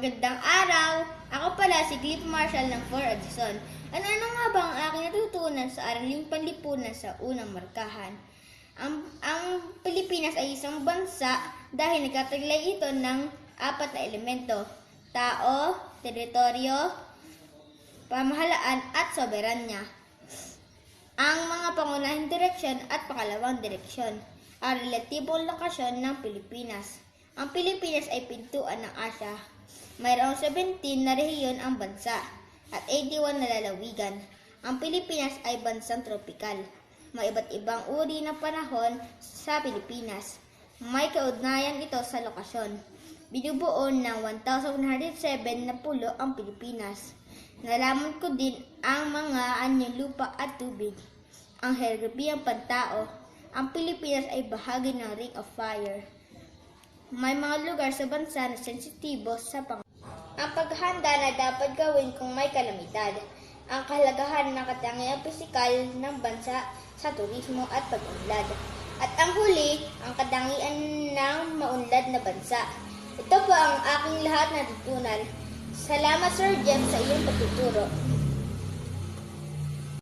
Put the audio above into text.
Magandang araw! Ako pala si Cliff Marshall ng 4 Addison. Ano nga ba ang aking natutunan sa araling panlipunan sa unang markahan? Ang Pilipinas ay isang bansa dahil nagkataglay ito ng 4 na elemento: tao, teritoryo, pamahalaan at soberanya. Ang mga pangunahing direksyon at pangalawang direksyon ang relatibong lokasyon ng Pilipinas. Ang Pilipinas ay pintuan ng Asya. Mayroong 17 na rehiyon ang bansa at 81 na lalawigan. Ang Pilipinas ay bansang tropikal. May iba't ibang uri ng panahon sa Pilipinas. May kaugnayan ito sa lokasyon. Binubuo ng 1,107 na pulo ang Pilipinas. Nalaman ko din ang mga anyong lupa at tubig. Ang heograpiyang pantao. Ang Pilipinas ay bahagi ng Ring of Fire. May mga lugar sa bansa na sensitibo sa ang paghahanda na dapat gawin kung may kalamidad. Ang kahalagahan ng katangiang pisikal ng bansa sa turismo at pag-unlad. At ang huli, ang katangian ng maunlad na bansa. Ito po ang aking lahat na natutunan. Salamat Sir Jeff sa iyong pagtuturo.